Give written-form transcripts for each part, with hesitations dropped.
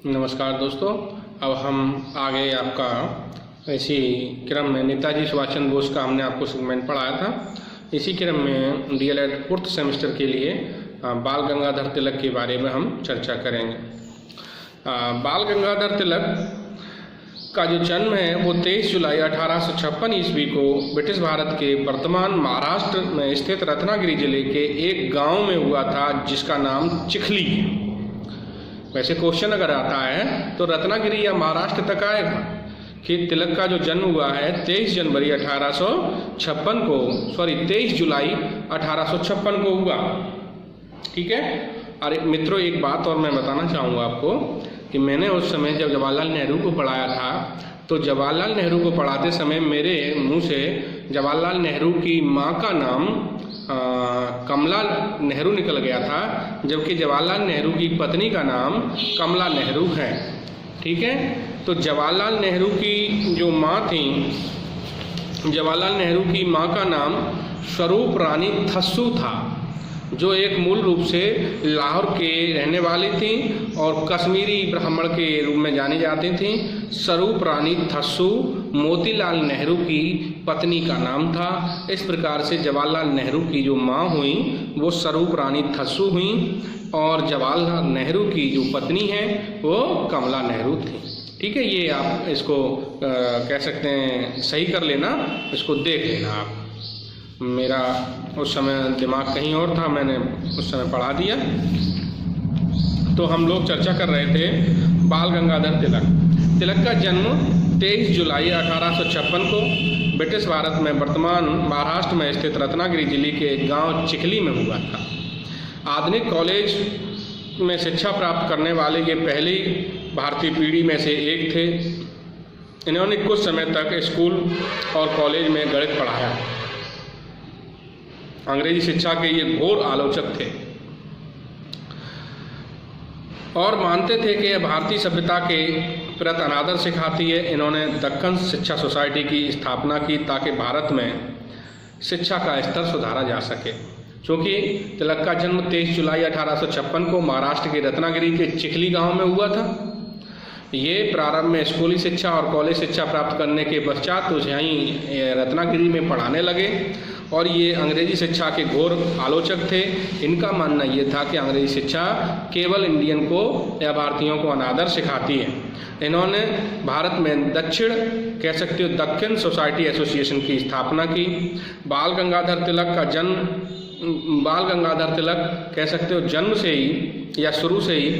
नमस्कार दोस्तों, अब हम आगे आपका इसी क्रम में नेताजी सुभाष चंद्र बोस का हमने आपको सेगमेंट पढ़ाया था। इसी क्रम में डीएलएड 4th सेमेस्टर के लिए बाल गंगाधर तिलक के बारे में हम चर्चा करेंगे। बाल गंगाधर तिलक का जो जन्म है वो 23 जुलाई 1856 ईस्वी को ब्रिटिश भारत के वर्तमान महाराष्ट्र में स्थित रत्नागिरी जिले के एक गांव में हुआ था जिसका नाम चिखली है। वैसे क्वेश्चन अगर आता है तो रत्नागिरी या महाराष्ट्र तक आएगा कि तिलक का जो जन्म हुआ है 23 जुलाई 1856 को हुआ। ठीक है। अरे मित्रों, एक बात और मैं बताना चाहूँगा आपको कि मैंने उस समय जब जवाहरलाल नेहरू को पढ़ाया था तो जवाहरलाल नेहरू को पढ़ाते समय मेरे मुंह से जवाहरलाल नेहरू की माँ का नाम कमला नेहरू निकल गया था, जबकि जवाहरलाल नेहरू की पत्नी का नाम कमला नेहरू है। ठीक है। तो जवाहरलाल नेहरू की जो माँ थी, जवाहरलाल नेहरू की माँ का नाम स्वरूप रानी थस्सू था, जो एक मूल रूप से लाहौर के रहने वाली थी और कश्मीरी ब्राह्मण के रूप में जानी जाती थी। स्वरूप रानी थस्सू मोतीलाल नेहरू की पत्नी का नाम था। इस प्रकार से जवाहरलाल नेहरू की जो माँ हुई वो स्वरूप रानी थस्सू हुई और जवाहरलाल नेहरू की जो पत्नी है वो कमला नेहरू थी। ठीक है। ये आप इसको कह सकते हैं, सही कर लेना, इसको देख लेना आप। मेरा उस समय दिमाग कहीं और था, मैंने उस समय पढ़ा दिया। तो हम लोग चर्चा कर रहे थे बाल गंगाधर तिलक। तिलक का जन्म 23 जुलाई 1856 को ब्रिटिश भारत में वर्तमान महाराष्ट्र में स्थित रत्नागिरी जिले के गांव चिखली में हुआ था। आधुनिक कॉलेज में शिक्षा प्राप्त करने वाले ये पहली भारतीय पीढ़ी में से एक थे। इन्होंने कुछ समय तक स्कूल और कॉलेज में गणित पढ़ाया। अंग्रेजी शिक्षा के ये घोर आलोचक थे और मानते थे कि यह भारतीय सभ्यता के प्रति अनादर सिखाती है। इन्होंने दक्कन शिक्षा सोसाइटी की स्थापना की ताकि भारत में शिक्षा का स्तर सुधारा जा सके। क्योंकि तिलक का जन्म 23 जुलाई 1856 को महाराष्ट्र के रत्नागिरी के चिखली गांव में हुआ था। ये प्रारंभ में स्कूली शिक्षा और कॉलेज शिक्षा प्राप्त करने के पश्चात तो यहीं रत्नागिरी में पढ़ाने लगे और ये अंग्रेजी शिक्षा के घोर आलोचक थे। इनका मानना ये था कि अंग्रेजी शिक्षा केवल इंडियन को या भारतीयों को अनादर सिखाती है। इन्होंने भारत में दक्षिण कह सकते हो दक्कन सोसाइटी एसोसिएशन की स्थापना की। बाल गंगाधर तिलक कह सकते हो जन्म से ही या शुरू से ही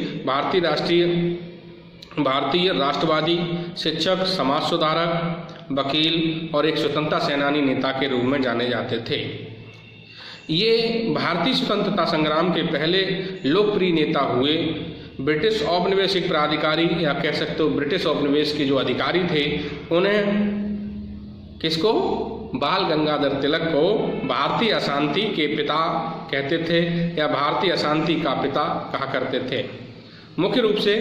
भारतीय राष्ट्रवादी, शिक्षक, समाज सुधारक, वकील और एक स्वतंत्रता सेनानी नेता के रूप में जाने जाते थे। ये भारतीय स्वतंत्रता संग्राम के पहले लोकप्रिय नेता हुए। ब्रिटिश औपनिवेशिक प्राधिकारी या कह सकते हो ब्रिटिश औपनिवेश के जो अधिकारी थे उन्हें किसको, बाल गंगाधर तिलक को भारतीय अशांति के पिता कहते थे या भारतीय अशांति का पिता कहा करते थे। मुख्य रूप से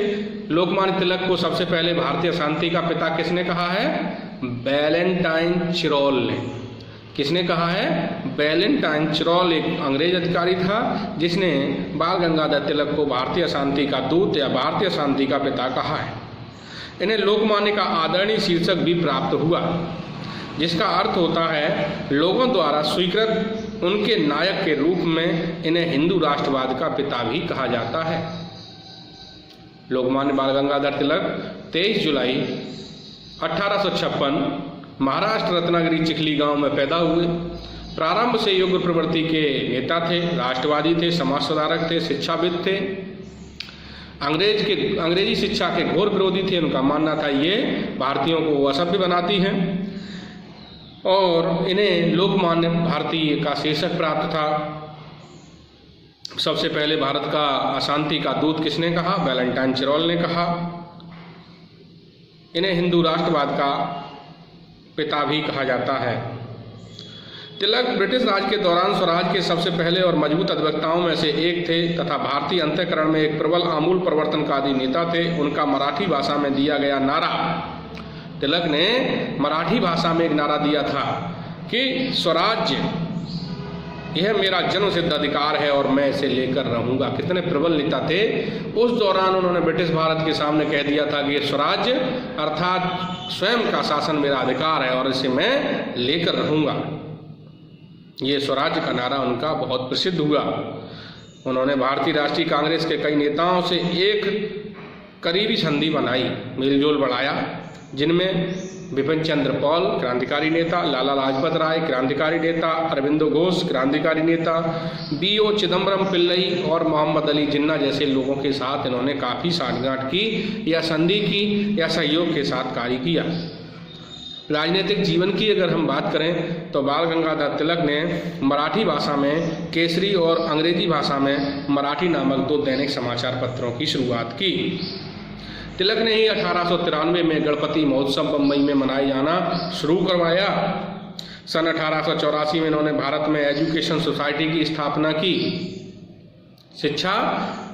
लोकमान्य तिलक को सबसे पहले भारतीय अशांति का पिता किसने कहा है? वैलेंटाइन चिरोल ने। किसने कहा है? वैलेंटाइन चिरोल एक अंग्रेज अधिकारी था जिसने बाल गंगाधर तिलक को भारतीय अशांति का दूत या भारतीय अशांति का पिता कहा है। इन्हें लोकमान्य का आदरणीय शीर्षक भी प्राप्त हुआ, जिसका अर्थ होता है लोगों द्वारा स्वीकृत उनके नायक के रूप में। इन्हें हिंदू राष्ट्रवाद का पिता भी कहा जाता है। लोकमान्य बाल गंगाधर तिलक 23 जुलाई 1856 महाराष्ट्र रत्नागिरी चिखली गांव में पैदा हुए। प्रारंभ से योग्य प्रवृत्ति के नेता थे, राष्ट्रवादी थे, समाज सुधारक थे, शिक्षाविद थे। अंग्रेजी शिक्षा के घोर विरोधी थे। उनका मानना था ये भारतीयों को असभ्य बनाती है और इन्हें लोकमान्य भारतीय का शीर्षक प्राप्त था। सबसे पहले भारत का अशांति का दूत किसने कहा? वैलेंटाइन चिरोल ने कहा। इन्हें हिंदू राष्ट्रवाद का पिता भी कहा जाता है। तिलक ब्रिटिश राज के दौरान स्वराज के सबसे पहले और मजबूत अधिवक्ताओं में से एक थे तथा भारतीय अंतःकरण में एक प्रबल आमूल परिवर्तनकारी नेता थे। उनका मराठी भाषा में दिया गया नारा, तिलक ने मराठी भाषा में एक नारा दिया था कि स्वराज्य यह मेरा जन्मसिद्ध अधिकार है और मैं इसे लेकर रहूंगा। कितने प्रबल नेता थे। उस दौरान उन्होंने ब्रिटिश भारत के सामने कह दिया था कि ये स्वराज्य अर्थात स्वयं का शासन मेरा अधिकार है और इसे मैं लेकर रहूंगा। ये स्वराज्य का नारा उनका बहुत प्रसिद्ध हुआ। उन्होंने भारतीय राष्ट्रीय कांग्रेस के कई नेताओं से एक करीबी संधि बनाई, मेलजोल बढ़ाया, जिनमें बिपिन चंद्र पॉल क्रांतिकारी नेता, लाला लाजपत राय क्रांतिकारी नेता, अरविंदो घोष क्रांतिकारी नेता, B.O. चिदम्बरम पिल्लई और मोहम्मद अली जिन्ना जैसे लोगों के साथ इन्होंने काफ़ी साठगांठ की या संधि की या सहयोग के साथ कार्य किया। राजनीतिक जीवन की अगर हम बात करें तो बाल गंगाधर तिलक ने मराठी भाषा में केसरी और अंग्रेजी भाषा में मराठी नामक 2 दैनिक समाचार पत्रों की शुरुआत की। तिलक ने ही 1893 में गणपति महोत्सव बम्बई में मनाए जाना शुरू करवाया। सन 1884 में इन्होंने भारत में एजुकेशन सोसाइटी की स्थापना की। शिक्षा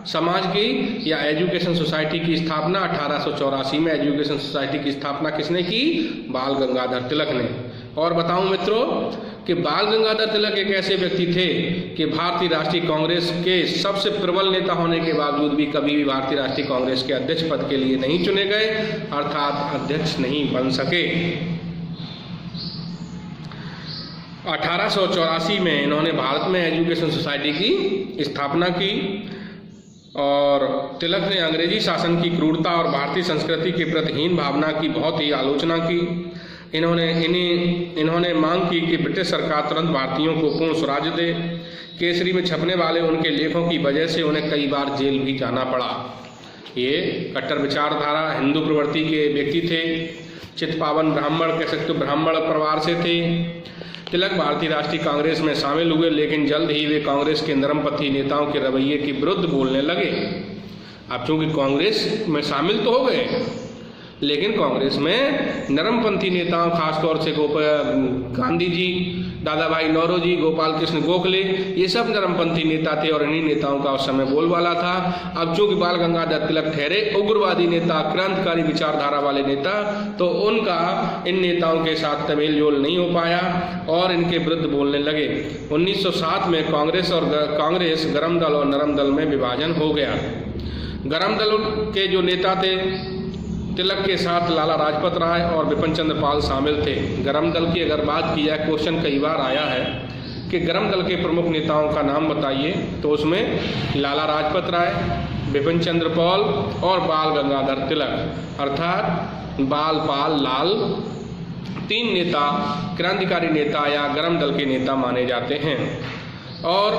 समाज की या एजुकेशन सोसाइटी की स्थापना 1884 में एजुकेशन सोसाइटी की स्थापना किसने की? बाल गंगाधर तिलक ने। और बताऊं मित्रों कि बाल गंगाधर तिलक एक ऐसे व्यक्ति थे कि भारतीय राष्ट्रीय कांग्रेस के सबसे प्रबल नेता होने के बावजूद भी कभी भी भारतीय राष्ट्रीय कांग्रेस के अध्यक्ष पद के लिए नहीं चुने गए, अर्थात अध्यक्ष नहीं बन सके। 1884 में इन्होंने भारत में एजुकेशन सोसाइटी की स्थापना की और तिलक ने अंग्रेजी शासन की क्रूरता और भारतीय संस्कृति के प्रति हीन भावना की बहुत ही आलोचना की। इन्होंने मांग की कि ब्रिटिश सरकार तुरंत भारतीयों को पूर्ण स्वराज्य दे। केसरी में छपने वाले उनके लेखों की वजह से उन्हें कई बार जेल भी जाना पड़ा। ये कट्टर विचारधारा हिंदू प्रवृत्ति के व्यक्ति थे। चित्पावन ब्राह्मण कह सकते, ब्राह्मण परिवार से थे। तिलक भारतीय राष्ट्रीय कांग्रेस में शामिल हुए, लेकिन जल्द ही वे कांग्रेस के नरमपंथी नेताओं के रवैये के विरुद्ध बोलने लगे। अब चूंकि कांग्रेस में शामिल तो हो गए, लेकिन कांग्रेस में नरमपंथी नेताओं खासतौर से गांधी जी, दादा भाई नौरोजी, गोपाल कृष्ण गोखले, ये सब नरमपंथी नेता थे और इन्हीं नेताओं का उस समय बोलबाला था। अब चूंकि बाल गंगाधर तिलक ठहरे उग्रवादी नेता, क्रांतिकारी विचारधारा वाले नेता, तो उनका इन नेताओं के साथ तमेल जोल नहीं हो पाया और इनके विरुद्ध बोलने लगे। 1907 में कांग्रेस गरम दल और नरम दल में विभाजन हो गया। गरम दल के जो नेता थे तिलक के साथ लाला लाजपत राय और बिपिन चंद्र पाल शामिल थे। गरम दल की अगर बात की जाए, क्वेश्चन कई बार आया है कि गरम दल के प्रमुख नेताओं का नाम बताइए, तो उसमें लाला लाजपत राय, बिपिन चंद्र पाल और बाल गंगाधर तिलक अर्थात बाल पाल लाल 3 नेता क्रांतिकारी नेता या गरम दल के नेता माने जाते हैं। और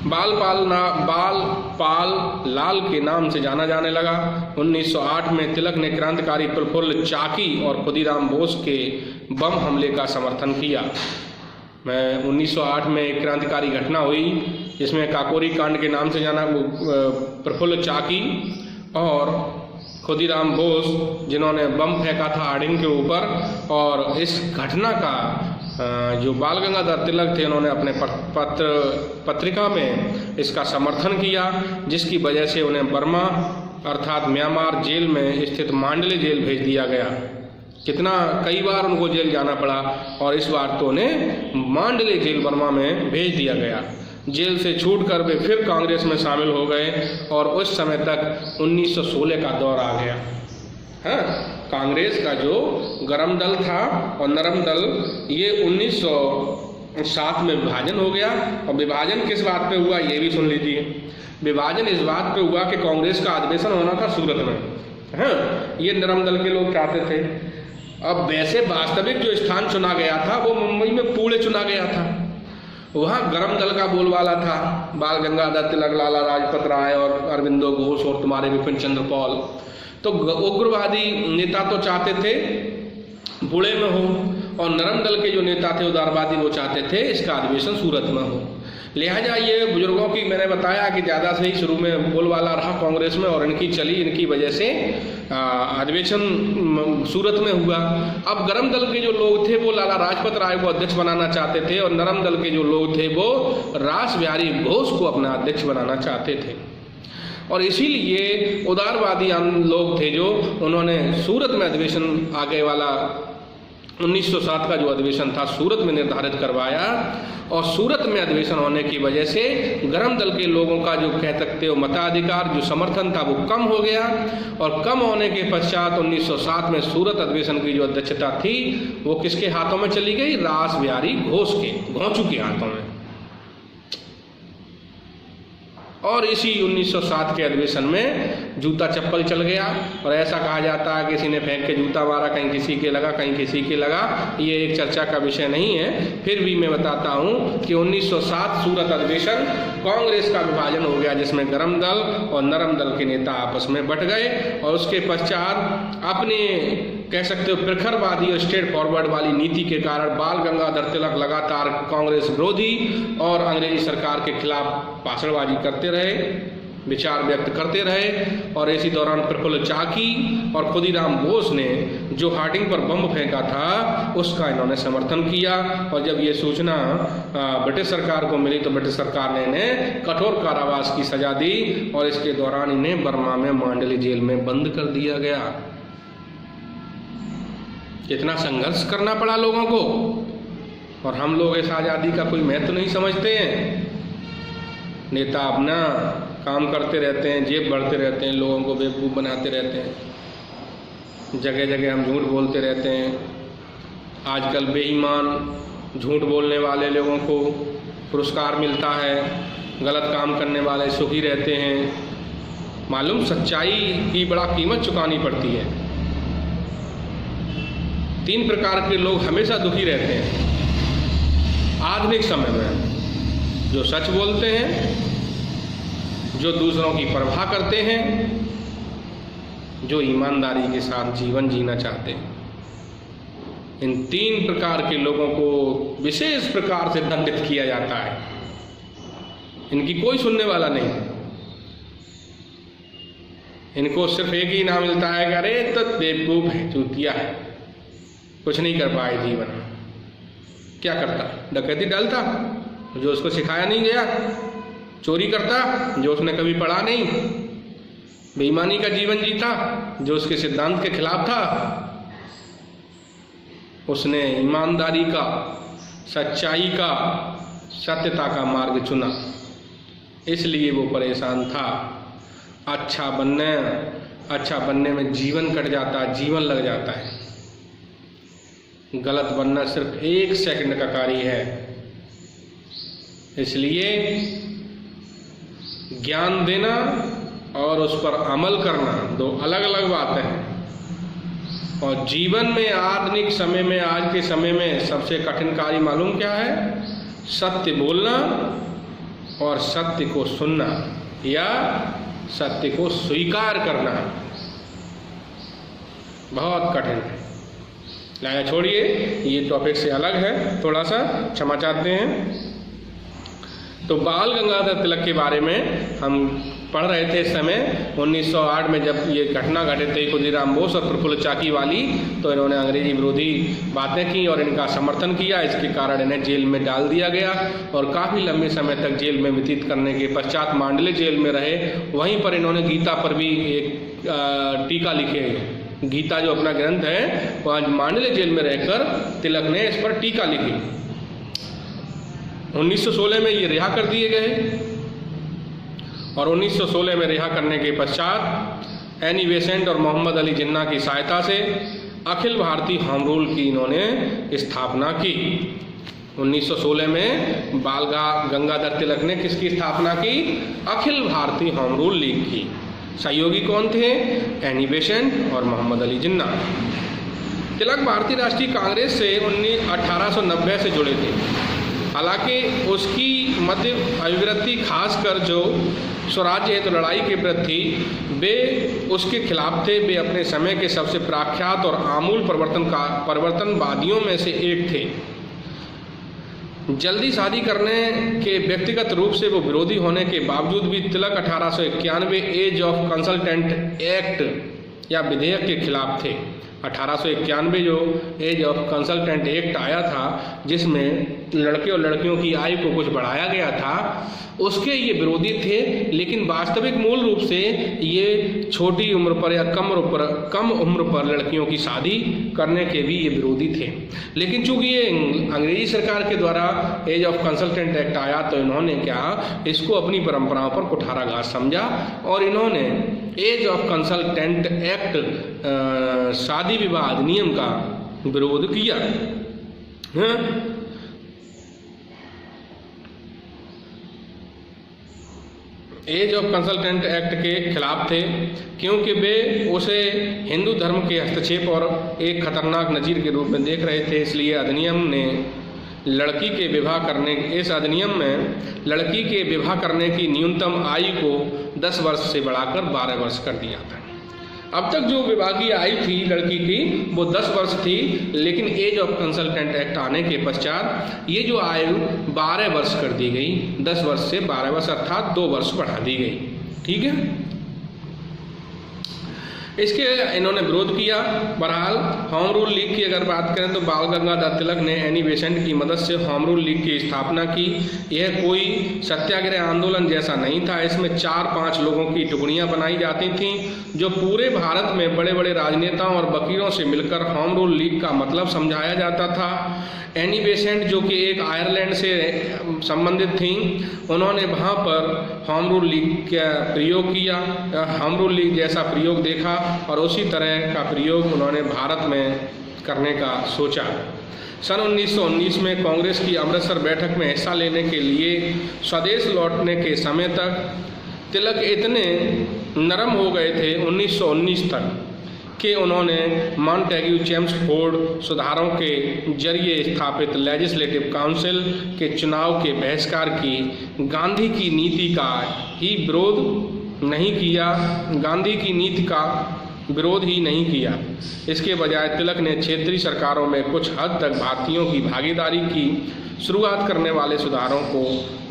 बाल पाल लाल के नाम से जाना जाने लगा। 1908 में तिलक ने क्रांतिकारी प्रफुल्ल चाकी और खुदीराम बोस के बम हमले का समर्थन किया। 1908 में एक क्रांतिकारी घटना हुई जिसमें काकोरी कांड के नाम से जाना प्रफुल्ल चाकी और खुदीराम बोस, जिन्होंने बम फेंका था हार्डिंग के ऊपर। और इस घटना का जो बाल गंगाधर तिलक थे, उन्होंने अपने पत्रिका में इसका समर्थन किया, जिसकी वजह से उन्हें बर्मा अर्थात म्यांमार जेल में स्थित मांडले जेल भेज दिया गया। कई बार उनको जेल जाना पड़ा और इस बार तो उन्हें मांडले जेल बर्मा में भेज दिया गया। जेल से छूटकर वे फिर कांग्रेस में शामिल हो गए और उस समय तक 1916 का दौर आ गया। हाँ, कांग्रेस का जो गरम दल था और नरम दल, ये 1907 में विभाजन हो गया। और विभाजन किस बात पे हुआ ये भी सुन लीजिए। विभाजन इस बात पे हुआ कि कांग्रेस का अधिवेशन होना था सूरत में। हाँ, ये नरम दल के लोग चाहते थे। अब वैसे वास्तविक जो स्थान चुना गया था वो मुंबई में पुणे चुना गया था। वहाँ गरम दल का बोलबाला था बाल गंगाधर तिलक, लाला लाजपत राय और अरविंदो घोष और तुम्हारे बिपिन चंद्र पाल। तो उग्रवादी नेता तो चाहते थे पुणे में हो और नरम दल के जो नेता थे उदारवादी, वो चाहते थे इसका अधिवेशन सूरत में हो। लिहाजा ये बुजुर्गों की मैंने बताया कि ज़्यादा से ही शुरू में बोलबाला रहा कांग्रेस में और इनकी वजह से अधिवेशन सूरत में हुआ। अब गरम दल के जो लोग थे वो लाला लाजपत राय को अध्यक्ष बनाना चाहते थे और नरम दल के जो लोग थे वो रास बिहारी घोष को अपना अध्यक्ष बनाना चाहते थे। और इसीलिए उदारवादी लोग थे जो उन्होंने सूरत में अधिवेशन आगे वाला 1907 का जो अधिवेशन था सूरत में निर्धारित करवाया, और सूरत में अधिवेशन होने की वजह से गरम दल के लोगों का जो कह सकते हो मताधिकार, जो समर्थन था वो कम हो गया, और कम होने के पश्चात 1907 में सूरत अधिवेशन की जो अध्यक्षता थी वो किसके हाथों में चली गई? रास बिहारी घोंचू के हाथों में। और इसी 1907 के अधिवेशन में जूता चप्पल चल गया, और ऐसा कहा जाता है किसी ने फेंक के जूता मारा, कहीं किसी के लगा, कहीं किसी के लगा। ये एक चर्चा का विषय नहीं है, फिर भी मैं बताता हूँ कि 1907 सूरत अधिवेशन कांग्रेस का विभाजन हो गया, जिसमें गरम दल और नरम दल के नेता आपस में बट गए, और उसके पश्चात अपने कह सकते हो प्रखरवादी और स्ट्रेट फॉरवर्ड वाली नीति के कारण बाल गंगाधर तिलक लगातार कांग्रेस विरोधी और अंग्रेजी सरकार के खिलाफ भाषणबाजी करते रहे, विचार व्यक्त करते रहे। और इसी दौरान प्रफुल्ल चाकी और खुदीराम बोस ने जो हार्डिंग पर बम फेंका था उसका इन्होंने समर्थन किया, और जब ये सूचना ब्रिटिश सरकार को मिली तो ब्रिटिश सरकार ने इन्हें कठोर कारावास की सजा दी, और इसके दौरान इन्हें बर्मा में मांडली जेल में बंद कर दिया गया। कितना संघर्ष करना पड़ा लोगों को, और हम लोग इस आज़ादी का कोई महत्व नहीं समझते हैं। नेता अपना काम करते रहते हैं, जेब भरते रहते हैं, लोगों को बेवकूफ़ बनाते रहते हैं, जगह जगह हम झूठ बोलते रहते हैं। आजकल बेईमान झूठ बोलने वाले लोगों को पुरस्कार मिलता है, गलत काम करने वाले सुखी रहते हैं। मालूम सच्चाई की बड़ा कीमत चुकानी पड़ती है। 3 प्रकार के लोग हमेशा दुखी रहते हैं आधुनिक समय में: जो सच बोलते हैं, जो दूसरों की परवाह करते हैं, जो ईमानदारी के साथ जीवन जीना चाहते हैं। इन 3 प्रकार के लोगों को विशेष प्रकार से दंडित किया जाता है। इनकी कोई सुनने वाला नहीं। इनको सिर्फ एक ही इनाम मिलता है कि अरे तो बेवकूफ है, चूतिया है, कुछ नहीं कर पाए जीवन में। क्या करता? डकैती डालता, जो उसको सिखाया नहीं गया। चोरी करता, जो उसने कभी पढ़ा नहीं। बेईमानी का जीवन जीता, जो उसके सिद्धांत के खिलाफ था। उसने ईमानदारी का, सच्चाई का, सत्यता का मार्ग चुना, इसलिए वो परेशान था। अच्छा बनने में जीवन कट जाता है, जीवन लग जाता है। गलत बनना सिर्फ 1 सेकंड का कार्य है। इसलिए ज्ञान देना और उस पर अमल करना 2 अलग अलग बातें हैं। और जीवन में आधुनिक समय में, आज के समय में सबसे कठिन कार्य मालूम क्या है? सत्य बोलना और सत्य को सुनना, या सत्य को स्वीकार करना बहुत कठिन है। लाया छोड़िए, ये टॉपिक से अलग है, थोड़ा सा क्षमा चाहते हैं। तो बाल गंगाधर तिलक के बारे में हम पढ़ रहे थे इस समय। 1908 में जब ये घटना घटित थी खुदीराम बोस और प्रफुल्ल चाकी वाली, तो इन्होंने अंग्रेजी विरोधी बातें की और इनका समर्थन किया। इसके कारण इन्हें जेल में डाल दिया गया, और काफ़ी लंबे समय तक जेल में व्यतीत करने के पश्चात मांडले जेल में रहे। वहीं पर इन्होंने गीता पर भी एक टीका लिखे। गीता जो अपना ग्रंथ है, वह मांडले जेल में रहकर तिलक ने इस पर टीका लिखी। 1916 में ये रिहा कर दिए गए, और 1916 में रिहा करने के पश्चात एनी बेसेंट और मोहम्मद अली जिन्ना की सहायता से अखिल भारतीय होम रूल की इन्होंने स्थापना की। 1916 में बाल गंगाधर तिलक ने किसकी स्थापना की? Akhil Bharatiya home rule league की। सहयोगी कौन थे? एनी बेसेंट और मोहम्मद अली जिन्ना। तिलक भारतीय राष्ट्रीय कांग्रेस से 1890 से जुड़े थे। हालांकि उसकी मध्य अभिवृत्ति खासकर जो स्वराज्य हेतु लड़ाई के प्रति थी, वे उसके खिलाफ थे। वे अपने समय के सबसे प्रख्यात और आमूल परिवर्तनवादियों में से एक थे। जल्दी शादी करने के व्यक्तिगत रूप से वो विरोधी होने के बावजूद भी तिलक 1891 एज ऑफ कंसल्टेंट एक्ट या विधेयक के खिलाफ थे। 1891 जो एज ऑफ कंसल्टेंट एक्ट आया था, जिसमें लड़के और लड़कियों की आयु को कुछ बढ़ाया गया था उसके ये विरोधी थे, लेकिन वास्तविक मूल रूप से ये छोटी उम्र पर या कम उम्र पर लड़कियों की शादी करने के भी ये विरोधी थे। लेकिन चूंकि ये अंग्रेजी सरकार के द्वारा एज ऑफ कंसल्टेंट एक्ट आया तो इन्होंने क्या इसको अपनी परंपराओं पर कुठाराघात समझा और इन्होंने एज ऑफ कंसल्टेंट एक्ट शादी विवाह अधिनियम का विरोध किया। एज ऑफ कंसल्टेंट एक्ट के खिलाफ थे क्योंकि वे उसे हिंदू धर्म के हस्तक्षेप और एक खतरनाक नज़ीर के रूप में देख रहे थे। इसलिए अधिनियम ने इस अधिनियम में लड़की के विवाह करने की न्यूनतम आयु को 10 वर्ष से बढ़ाकर 12 वर्ष कर दिया था। अब तक जो विवाह की आयु थी लड़की की वो 10 वर्ष थी, लेकिन एज ऑफ कंसल्टेंट एक्ट आने के पश्चात ये जो आयु 12 वर्ष कर दी गई, 10 वर्ष से 12 वर्ष अर्थात 2 वर्ष बढ़ा दी गई। ठीक है, इसके इन्होंने विरोध किया। बहरहाल होम रूल लीग की अगर बात करें तो बाल गंगाधर तिलक ने एनी बेसेंट की मदद से होम रूल लीग की स्थापना की। यह कोई सत्याग्रह आंदोलन जैसा नहीं था, इसमें 4-5 लोगों की टुकड़ियां बनाई जाती थीं जो पूरे भारत में बड़े बड़े राजनेताओं और वकीलों से मिलकर होम रूल लीग का मतलब समझाया जाता था। एनी बेसेंट जो कि एक आयरलैंड से संबंधित थीं, उन्होंने वहाँ पर होम रूल लीग का प्रयोग किया, होम रूल लीग जैसा प्रयोग देखा और उसी तरह का प्रयोग उन्होंने भारत में करने का सोचा। सन 1919 में कांग्रेस की अमृतसर बैठक में हिस्सा लेने के लिए स्वदेश लौटने के समय तक तिलक इतने नरम हो गए थे 1919 तक कि उन्होंने मॉन्टेग्यू चेम्सफोर्ड सुधारों के जरिए स्थापित लेजिस्लेटिव काउंसिल के चुनाव के बहिष्कार की गांधी की नीति का ही विरोध नहीं किया, गांधी की नीति का विरोध ही नहीं किया। इसके बजाय तिलक ने क्षेत्रीय सरकारों में कुछ हद तक भारतीयों की भागीदारी की शुरुआत करने वाले सुधारों को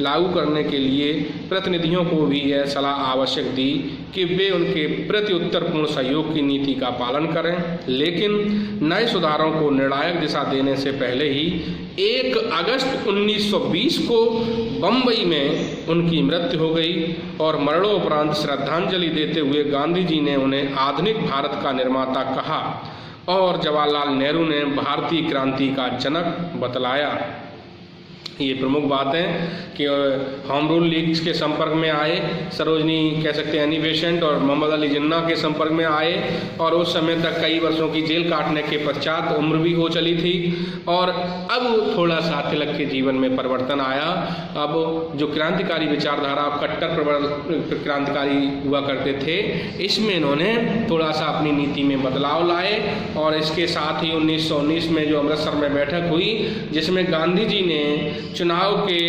लागू करने के लिए प्रतिनिधियों को भी यह सलाह आवश्यक दी कि वे उनके प्रति उत्तरपूर्ण सहयोग की नीति का पालन करें। लेकिन नए सुधारों को निर्णायक दिशा देने से पहले ही 1 अगस्त 1920 को बम्बई में उनकी मृत्यु हो गई और मरणोपरांत श्रद्धांजलि देते हुए गांधी जी ने उन्हें आधुनिक भारत का निर्माता कहा और जवाहरलाल नेहरू ने भारतीय क्रांति का जनक बतलाया। ये प्रमुख बात है कि होम रूल लीग के संपर्क में आए, सरोजनी कह सकते हैं एनी बेसेंट और मोहम्मद अली जिन्ना के संपर्क में आए और उस समय तक कई वर्षों की जेल काटने के पश्चात उम्र भी हो चली थी और अब थोड़ा सा तिलक के जीवन में परिवर्तन आया। अब जो क्रांतिकारी विचारधारा कट्टर क्रांतिकारी हुआ करते थे, इसमें इन्होंने थोड़ा सा अपनी नीति में बदलाव लाए और इसके साथ ही 1919 में जो अमृतसर में बैठक हुई जिसमें गांधी जी ने चुनाव के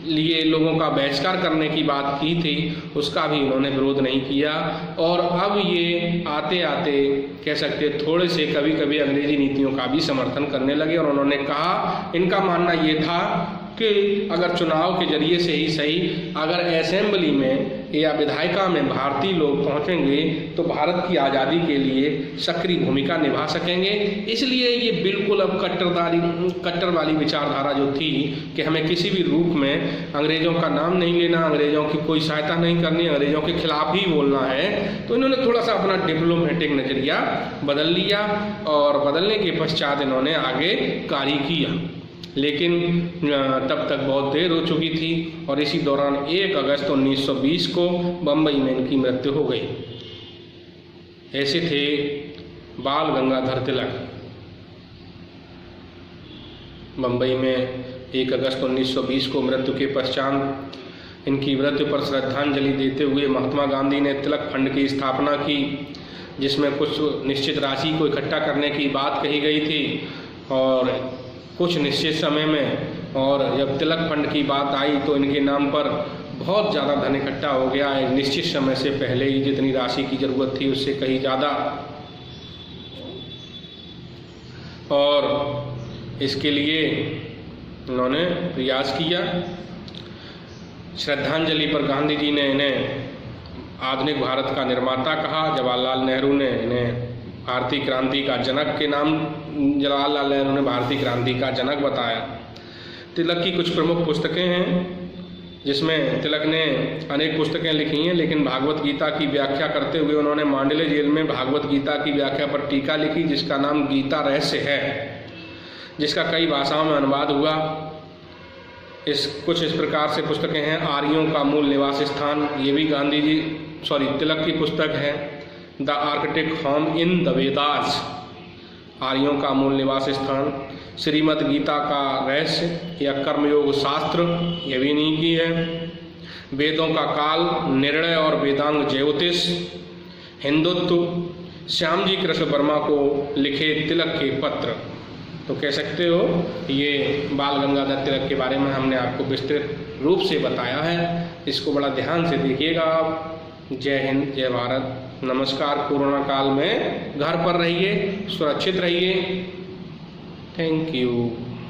लिए लोगों का बहिष्कार करने की बात की थी, उसका भी उन्होंने विरोध नहीं किया। और अब ये आते आते कह सकते थोड़े से कभी कभी अंग्रेजी नीतियों का भी समर्थन करने लगे और उन्होंने कहा, इनका मानना ये था कि अगर चुनाव के जरिए से ही सही, अगर असेंबली में या विधायिका में भारतीय लोग पहुंचेंगे तो भारत की आज़ादी के लिए सक्रिय भूमिका निभा सकेंगे। इसलिए ये बिल्कुल अब कट्टर वाली विचारधारा जो थी कि हमें किसी भी रूप में अंग्रेज़ों का नाम नहीं लेना, अंग्रेज़ों की कोई सहायता नहीं करनी, अंग्रेज़ों के खिलाफ ही बोलना है, तो इन्होंने थोड़ा सा अपना डिप्लोमेटिक नज़रिया बदल लिया और बदलने के पश्चात इन्होंने आगे कार्य किया। लेकिन तब तक बहुत देर हो चुकी थी और इसी दौरान 1 अगस्त 1920 को बम्बई में इनकी मृत्यु हो गई। ऐसे थे बाल गंगाधर तिलक। बम्बई में 1 अगस्त 1920 को मृत्यु के पश्चात इनकी मृत्यु पर श्रद्धांजलि देते हुए महात्मा गांधी ने तिलक फंड की स्थापना की, जिसमें कुछ निश्चित राशि को इकट्ठा करने की बात कही गई थी और कुछ निश्चित समय में, और जब तिलक फंड की बात आई तो इनके नाम पर बहुत ज़्यादा धन इकट्ठा हो गया। एक निश्चित समय से पहले ही जितनी राशि की ज़रूरत थी उससे कहीं ज़्यादा, और इसके लिए उन्होंने प्रयास किया। श्रद्धांजलि पर गांधी जी ने इन्हें आधुनिक भारत का निर्माता कहा, जवाहरलाल नेहरू ने इन्हें भारतीय क्रांति का जनक के नाम, जवाहरलाल नेहरू ने भारतीय क्रांति का जनक बताया। तिलक की कुछ प्रमुख पुस्तकें हैं जिसमें तिलक ने अनेक पुस्तकें लिखी हैं, लेकिन भागवत गीता की व्याख्या करते हुए उन्होंने मांडले जेल में भागवत गीता की व्याख्या पर टीका लिखी जिसका नाम गीता रहस्य है, जिसका कई भाषाओं में अनुवाद हुआ। कुछ इस प्रकार से पुस्तकें हैं। आर्यों का मूल निवास स्थान, ये भी तिलक की पुस्तक है। The Arctic home in the Vedas, आर्यों का मूल निवास स्थान। श्रीमद् गीता का रहस्य या कर्मयोग शास्त्र, यह भी इन्हीं की है। वेदों का काल, निर्णय और वेदांग ज्योतिष, हिंदुत्व, श्याम जी कृष्ण वर्मा को लिखे तिलक के पत्र। तो कह सकते हो ये बाल गंगाधर तिलक के बारे में हमने आपको विस्तृत रूप से बताया है। इसको बड़ा ध्यान से देखिएगा आप। जय हिंद, जय भारत, नमस्कार। कोरोना काल में घर पर रहिए, सुरक्षित रहिए। Thank you.